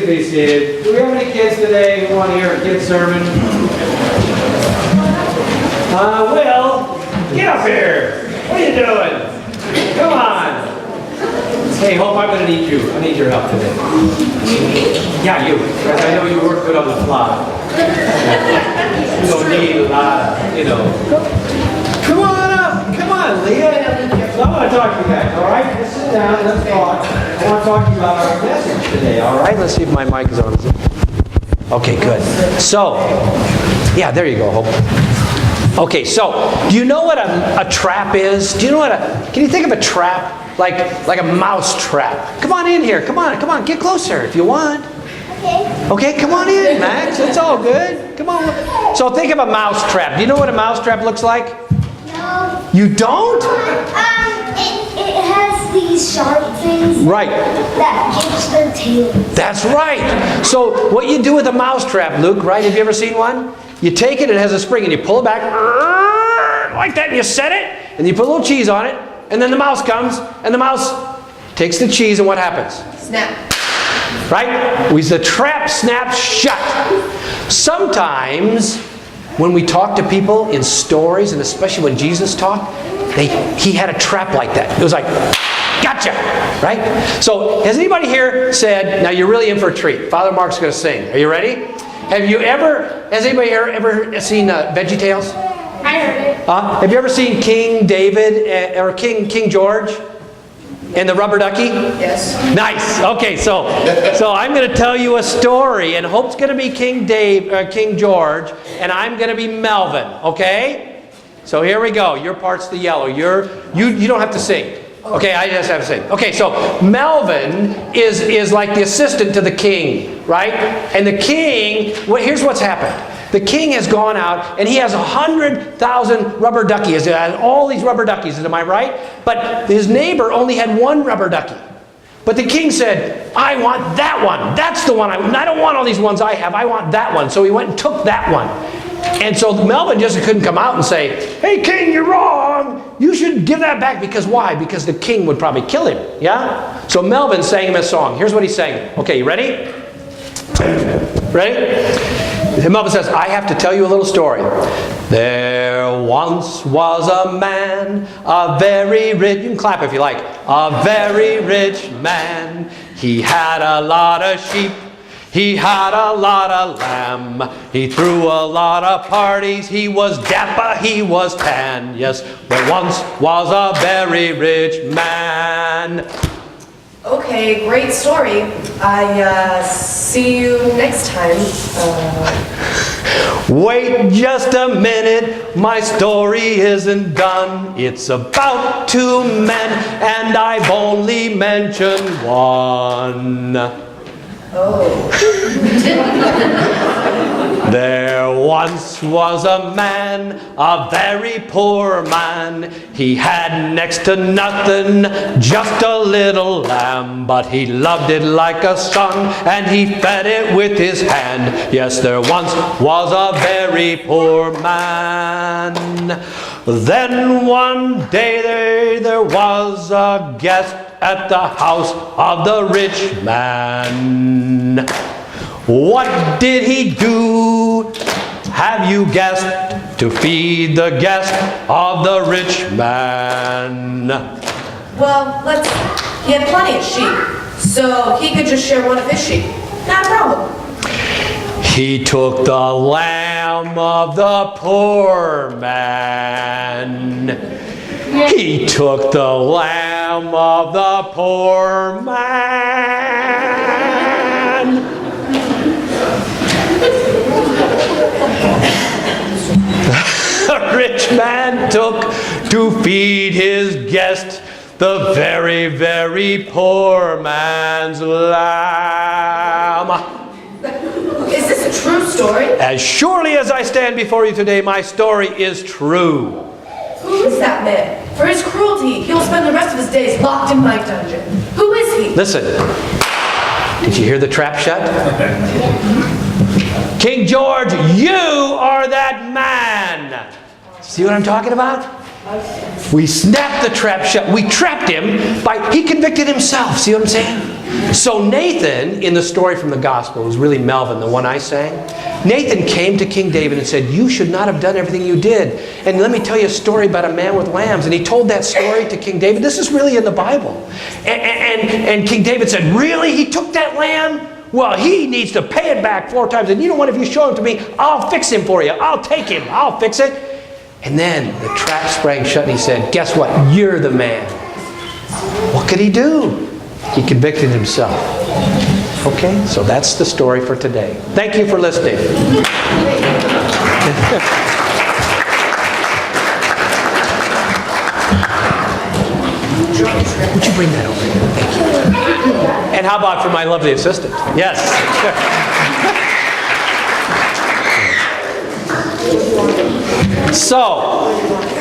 be seated. Do we have any kids today who want to hear a kid's sermon? Will, get up here. What are you doing? Come on. Hey, Hope, I'm going to need you. I need your help today. Yeah, you. Because I know you work good on the fly. You don't need a lot of, Come on up. Come on, Leah. So I want to talk to you guys, all right? Just sit down and let's talk. I want to talk to you about our message today, all right? Let's see if my mic is on. Okay, good. So, yeah, there you go, Hope. Okay, so, do you know what a trap is? Do you know can you think of a trap? Like a mouse trap. Come on in here. Come on. Get closer if you want. Okay. Okay, come on in, Max. It's all good. Come on. So think of a mouse trap. Do you know what a mouse trap looks like? No. You don't? It has these sharp things. Right. That gives the tail. That's right. So what you do with a mouse trap, Luke, right? Have you ever seen one? You take it has a spring, and you pull it back like that, and you set it, and you put a little cheese on it, and then the mouse comes, and the mouse takes the cheese, and what happens? Snap. Right? The trap snaps shut. Sometimes, when we talk to people in stories, and especially when Jesus talked, he had a trap like that. It was like, gotcha! Right? So, has anybody here said, now you're really in for a treat. Father Mark's going to sing. Are you ready? Has anybody here ever seen VeggieTales? I heard it. Have you ever seen King David or King George and the rubber ducky? Yes. Nice. Okay, so I'm going to tell you a story, and Hope's going to be King George, and I'm going to be Melvin. Okay? So here we go. Your part's the yellow. You don't have to sing. Okay, I just have to sing. Okay, so Melvin is like the assistant to the king, right? And the king, here's what's happened. The king has gone out, and he has 100,000 rubber duckies. He has all these rubber duckies, am I right? But his neighbor only had one rubber ducky. But the king said, I want that one. That's the one. I don't want all these ones I have. I want that one. So he went and took that one. And so Melvin just couldn't come out and say, hey, king, you're wrong. You should give that back. Because why? Because the king would probably kill him. Yeah? So Melvin sang him a song. Here's what he sang. Okay, you ready? Ready? Melvin says, I have to tell you a little story. There once was a man, a very rich, you can clap if you like, a very rich man. He had a lot of sheep. He had a lot of lamb. He threw a lot of parties. He was dapper, he was tan. Yes, there once was a very rich man. Okay, great story. I see you next time. Wait just a minute, my story isn't done. It's about two men, and I've only mentioned one. Oh. There once was a man, a very poor man. He had next to nothing, just a little lamb. But he loved it like a son, and he fed it with his hand. Yes, there once was a very poor man. Then one day there was a guest at the house of the rich man. What did he do? Have you guessed? To feed the guest of the rich man. Well, he had plenty of sheep, so he could just share one of his sheep. Not a problem. He took the lamb of the poor man. He took the lamb of the poor man. The rich man took to feed his guest the very, very poor man's lamb. Is this a true story? As surely as I stand before you today, my story is true. Who is that man? For his cruelty, he'll spend the rest of his days locked in my dungeon. Who is he? Listen. Did you hear the trap shut? King George, you are that man. See what I'm talking about? We snapped the trap shut. We trapped him he convicted himself. See what I'm saying? So Nathan, in the story from the gospel, it was really Melvin, the one I sang. Nathan came to King David and said, you should not have done everything you did. And let me tell you a story about a man with lambs. And he told that story to King David. This is really in the Bible. And King David said, really? He took that lamb? Well, he needs to pay it back 4 times. And you know what? If you show him to me, I'll fix him for you. I'll take him. I'll fix it. And then the trap sprang shut and he said, guess what? You're the man. What could he do? He convicted himself. Okay, so that's the story for today. Thank you for listening. Would you bring that over here? Thank you. And how about for my lovely assistant? Yes. So,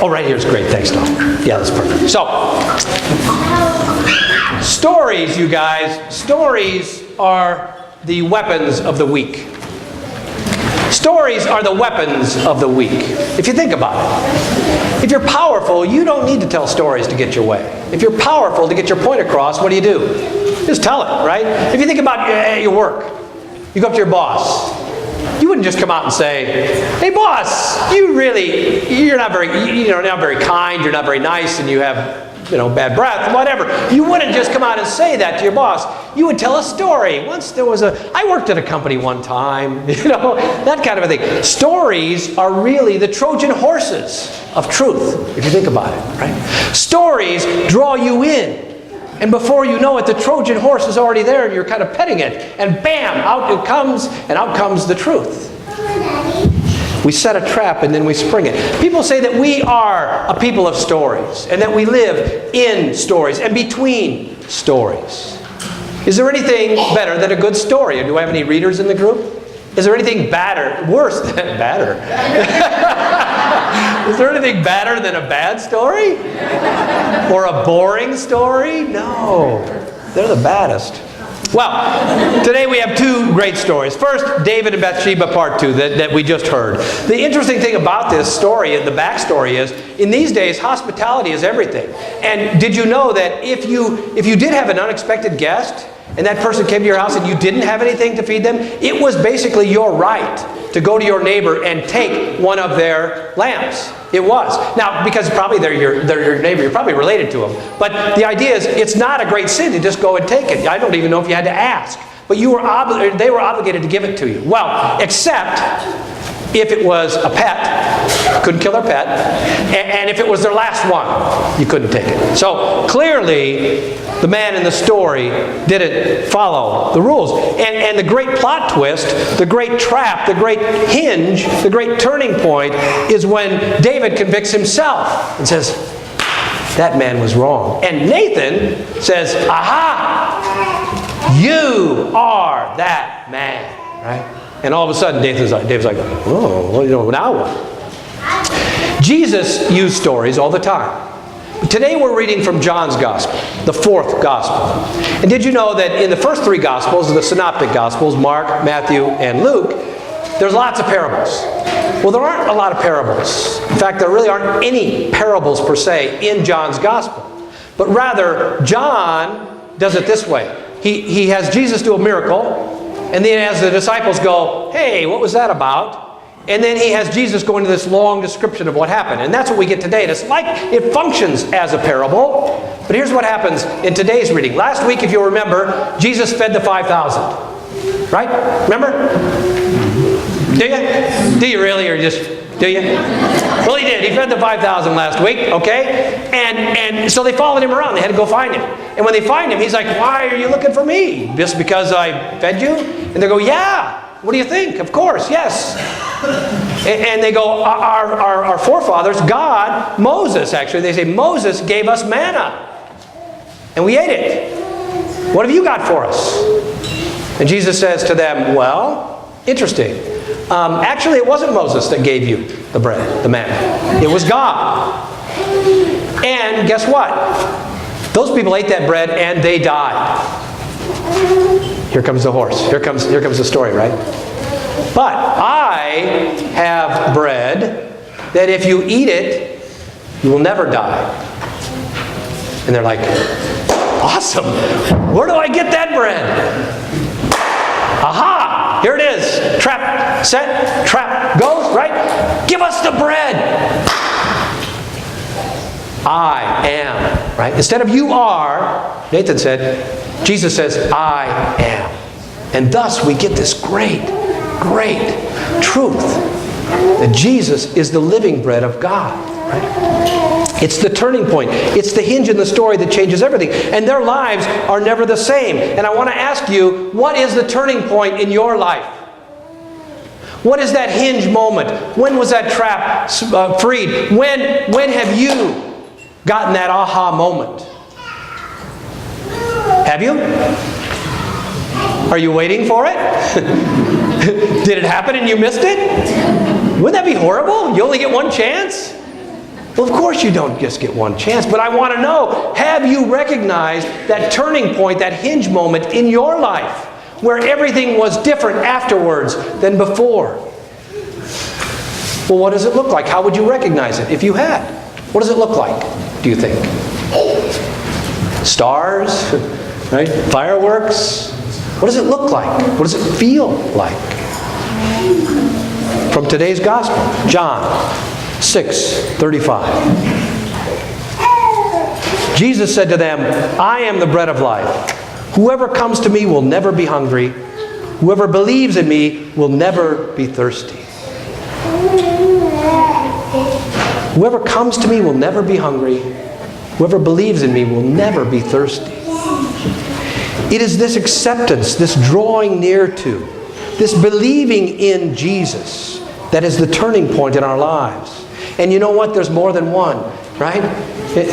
oh, right here is great. Thanks, Tom. Yeah, that's perfect. So, stories, you guys. Stories are the weapons of the weak. Stories are the weapons of the weak. If you think about it. If you're powerful, you don't need to tell stories to get your way. If you're powerful to get your point across, what do? Just tell it, right? If you think about your work, you go up to your boss. You wouldn't just come out and say, hey boss, you're not very kind, you're not very nice, and you have bad breath, whatever. You wouldn't just come out and say that to your boss. You would tell a story. Once I worked at a company one time, that kind of a thing. Stories are really the Trojan horses of truth, if you think about it, right? Stories draw you in. And before you know it, the Trojan horse is already there and you're kind of petting it. And bam, out it comes, and out comes the truth. We set a trap and then we spring it. People say that we are a people of stories and that we live in stories and between stories. Is there anything better than a good story? Do I have any readers in the group? Is there anything worse than badder? Is there anything badder than a bad story? Or a boring story? No. They're the baddest. Well, today we have 2 great stories. First, David and Bathsheba part 2 that we just heard. The interesting thing about this story and the backstory is, in these days, hospitality is everything. And did you know that if you did have an unexpected guest, and that person came to your house and you didn't have anything to feed them, it was basically your right to go to your neighbor and take one of their lambs. It was. Now, because probably they're your neighbor, you're probably related to them. But the idea is, it's not a great sin to just go and take it. I don't even know if you had to ask. But they were obligated to give it to you. Well, except if it was a pet, couldn't kill their pet, and if it was their last one, you couldn't take it. So clearly, the man in the story didn't follow the rules. And the great plot twist, the great trap, the great hinge, the great turning point is when David convicts himself and says, that man was wrong. And Nathan says, aha, you are that man, right? And all of a sudden, David's like, oh, now what? Jesus used stories all the time. Today we're reading from John's Gospel, the 4th Gospel. And did you know that in the first 3 Gospels, the Synoptic Gospels, Mark, Matthew, and Luke, there's lots of parables. Well, there aren't a lot of parables. In fact, there really aren't any parables per se in John's Gospel. But rather, John does it this way. He has Jesus do a miracle, and then as the disciples go, hey, what was that about? And then he has Jesus go into this long description of what happened. And that's what we get today. And it's like it functions as a parable. But here's what happens in today's reading. Last week, if you'll remember, Jesus fed the 5,000. Right? Remember? Do you? Do you really? Or just, do you? Well, he did. He fed the 5,000 last week, okay? And so they followed him around. They had to go find him. And when they find him, he's like, why are you looking for me? Just because I fed you? And they go, yeah. What do you think? Of course, yes. And they go, our forefathers, God, Moses actually, they say, Moses gave us manna. And we ate it. What have you got for us? And Jesus says to them, well, interesting. Actually, it wasn't Moses that gave you the bread, the manna. It was God. And guess what? Those people ate that bread and they died. Here comes the horse. Here comes the story, right? But I have bread that if you eat it, you will never die. And they're like, Awesome. Where do I get that bread? Aha! Here it is. Trap, set, trap, goes, right? Give us the bread. I am, right? Instead of you are, Nathan said, Jesus says, I am. And thus we get this great, great truth that Jesus is the living bread of God, right? It's the turning point. It's the hinge in the story that changes everything. And their lives are never the same. And I want to ask you, what is the turning point in your life? What is that hinge moment? When was that trap freed? When have you gotten that aha moment? Have you? Are you waiting for it? Did it happen and you missed it? Wouldn't that be horrible? You only get one chance? Well, of course you don't just get one chance, but I want to know, have you recognized that turning point, that hinge moment in your life where everything was different afterwards than before? Well, what does it look like? How would you recognize it if you had? What does it look like, do you think? Stars? Right? Fireworks? What does it look like? What does it feel like? From today's gospel, John 6:35. Jesus said to them, I am the bread of life. Whoever comes to me will never be hungry. Whoever believes in me will never be thirsty. Whoever comes to me will never be hungry. Whoever believes in me will never be thirsty. It is this acceptance, this drawing near to, this believing in Jesus that is the turning point in our lives. And you know what? There's more than one, right?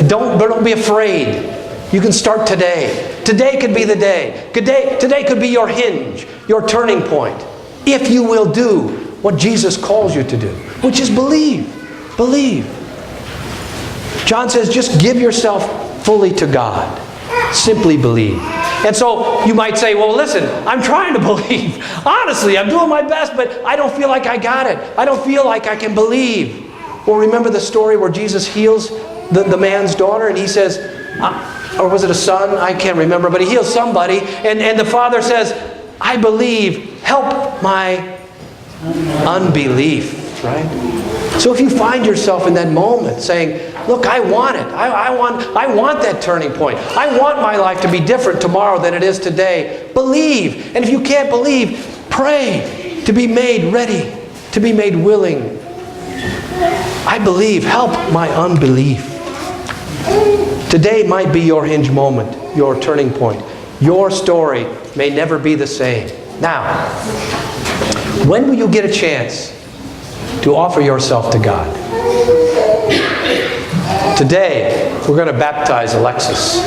Don't be afraid. You can start today. Today could be the day. Today could be your hinge, your turning point. If you will do what Jesus calls you to do, which is believe. Believe. John says, just give yourself fully to God. Simply believe. And so you might say, well, listen, I'm trying to believe. Honestly, I'm doing my best, but I don't feel like I got it. I don't feel like I can believe. Well, remember the story where Jesus heals the man's daughter, and he says, or was it a son? I can't remember, but he heals somebody, and the father says, I believe, help my unbelief, right? So if you find yourself in that moment saying, look, I want it. I want that turning point. I want my life to be different tomorrow than it is today. Believe. And if you can't believe, pray to be made ready, to be made willing. I believe. Help my unbelief. Today might be your hinge moment, your turning point. Your story may never be the same. Now, when will you get a chance to offer yourself to God? Today, we're going to baptize Alexis.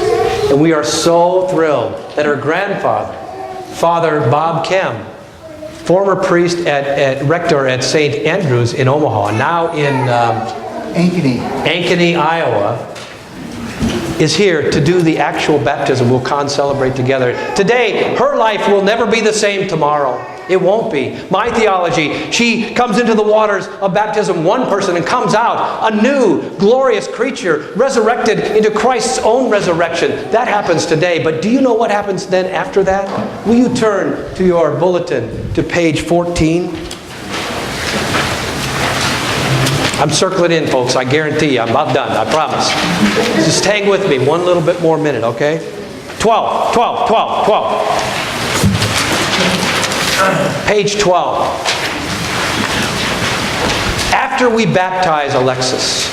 And we are so thrilled that her grandfather, Father Bob Kem, former priest rector at St. Andrews in Omaha, now in Ankeny, Iowa, is here to do the actual baptism. We'll celebrate together. Today, her life will never be the same tomorrow. It won't be. My theology, she comes into the waters of baptism one person and comes out a new, glorious creature, resurrected into Christ's own resurrection. That happens today. But do you know what happens then after that? Will you turn to your bulletin to page 14? I'm circling in, folks. I guarantee you. I'm about done. I promise. Just hang with me one little bit more minute, okay? 12. Page 12. After we baptize Alexis,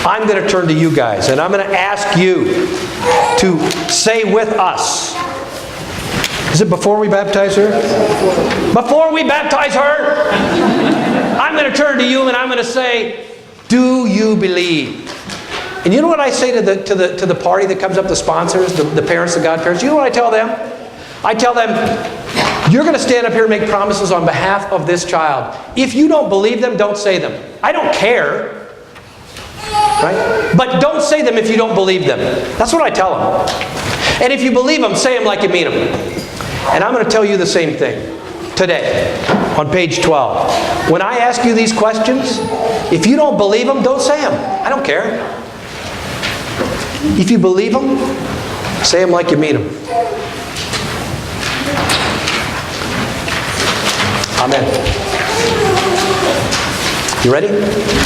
I'm going to turn to you guys, and I'm going to ask you to say with us. Is it before we baptize her? Before we baptize her, I'm going to turn to you and I'm going to say, do you believe? And you know what I say to the party that comes up, the sponsors, the parents, the godparents? You know what I tell them? I tell them, you're going to stand up here and make promises on behalf of this child. If you don't believe them, don't say them. I don't care. Right? But don't say them if you don't believe them. That's what I tell them. And if you believe them, say them like you mean them. And I'm going to tell you the same thing today on page 12. When I ask you these questions, if you don't believe them, don't say them. I don't care. If you believe them, Say them like you mean them. Amen. You ready?